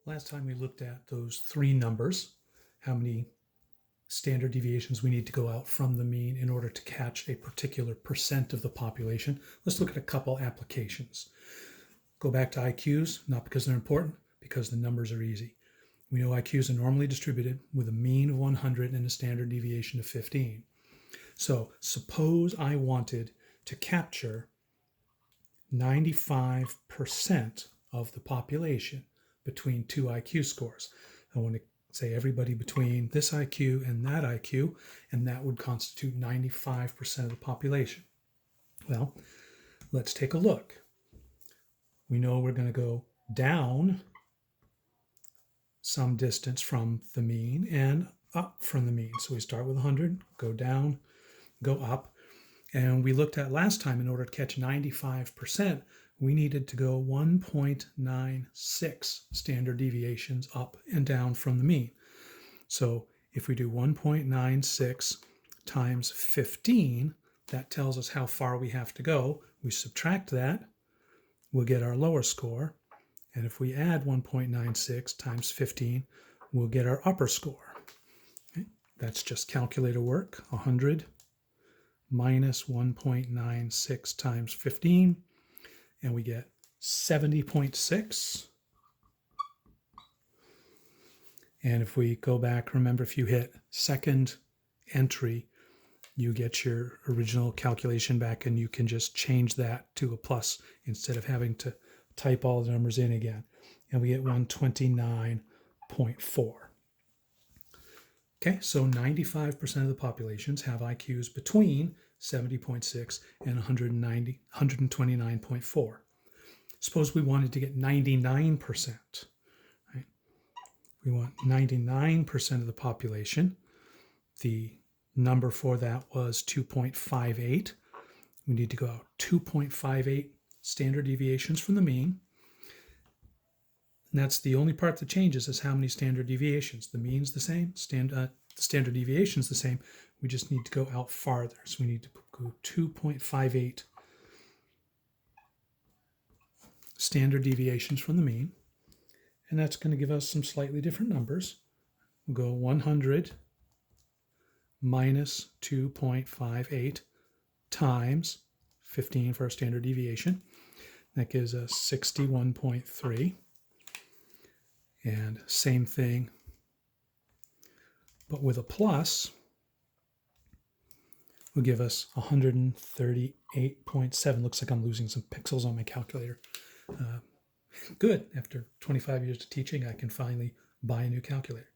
Last time we looked at those three numbers, how many standard deviations we need to go out from the mean in order to catch a particular percent of the population. Let's look at a couple applications. Go back to IQs, not because they're important, because the numbers are easy. We know IQs are normally distributed with a mean of 100 and a standard deviation of 15. So suppose I wanted to capture 95% of the population between two IQ scores. I want to say everybody between this IQ and that IQ, and that would constitute 95% of the population. Well, let's take a look. We know we're going to go down some distance from the mean and up from the mean. So we start with 100, go down, go up. And we looked at last time, in order to catch 95%, we needed to go 1.96 standard deviations up and down from the mean. So if we do 1.96 times 15, that tells us how far we have to go. We subtract that, we'll get our lower score. And if we add 1.96 times 15, we'll get our upper score. Okay? That's just calculator work. 100 minus 1.96 times 15, and we get 70.6. And if we go back, remember, if you hit second entry, you get your original calculation back, and you can just change that to a plus instead of having to type all the numbers in again. And we get 129.4. Okay, so 95% of the populations have IQs between 70.6 and 129.4. Suppose we wanted to get 99%. Right? We want 99% of the population. The number for that was 2.58. We need to go out 2.58 standard deviations from the mean. And that's the only part that changes, is how many standard deviations. The mean's the same, the standard deviation's the same. We just need to go out farther. So we need to go 2.58 standard deviations from the mean. And that's going to give us some slightly different numbers. We'll go 100 minus 2.58 times 15 for our standard deviation. That gives us 61.3. And same thing, but with a plus, will give us 138.7. Looks like I'm losing some pixels on my calculator. Good. After 25 years of teaching, I can finally buy a new calculator.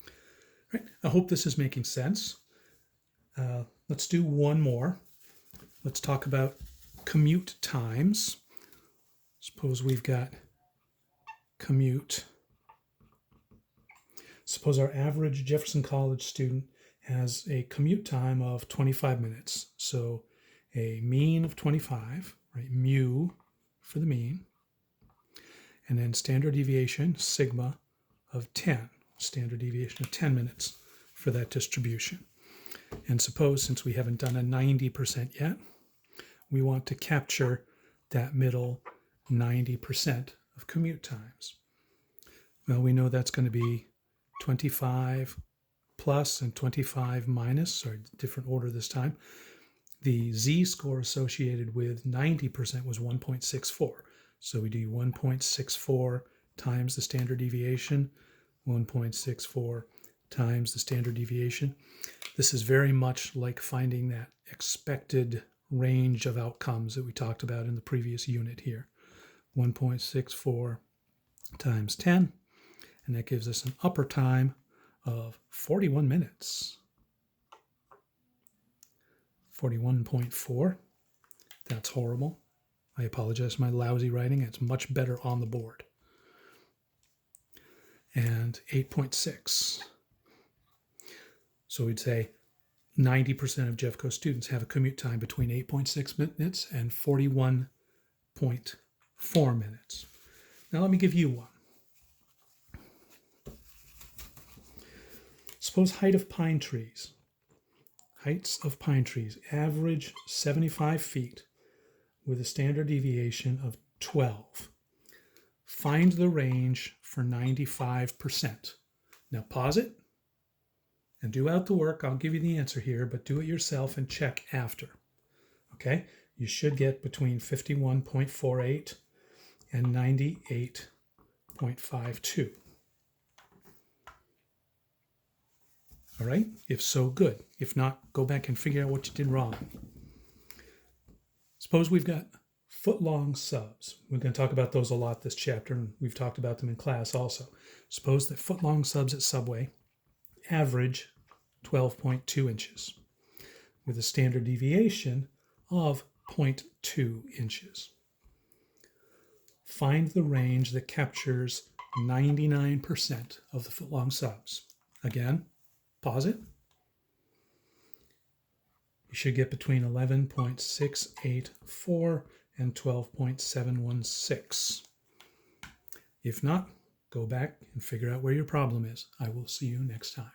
All right. I hope this is making sense. Let's do one more. Let's talk about commute times. Suppose we've got commute. Suppose our average Jefferson College student has a commute time of 25 minutes. So a mean of 25, right? Mu for the mean. And then standard deviation, sigma, of 10. Standard deviation of 10 minutes for that distribution. And suppose, since we haven't done a 90% yet, we want to capture that middle 90% of commute times. Well, we know that's going to be 25 plus and 25 minus, sorry, different order this time. The z-score associated with 90% was 1.64. So we do 1.64 times the standard deviation, 1.64 times the standard deviation. This is very much like finding that expected range of outcomes that we talked about in the previous unit here. 1.64 times 10, and that gives us an upper time of 41 minutes. 41.4. That's horrible. I apologize for my lousy writing. It's much better on the board. And 8.6. So we'd say 90% of Jeffco students have a commute time between 8.6 minutes and 41.4 minutes. Now let me give you one. Suppose height of pine trees. Heights of pine trees average 75 feet with a standard deviation of 12. Find the range for 95%. Now pause it and do out the work. I'll give you the answer here, but do it yourself and check after. Okay? You should get between 51.48 and 98.52. All right? If so, good. If not, go back and figure out what you did wrong. Suppose we've got foot-long subs. We're going to talk about those a lot this chapter, and we've talked about them in class also. Suppose that foot-long subs at Subway average 12.2 inches with a standard deviation of 0.2 inches. Find the range that captures 99% of the foot-long subs. Again, pause it. You should get between 11.684 and 12.716. If not, go back and figure out where your problem is. I will see you next time.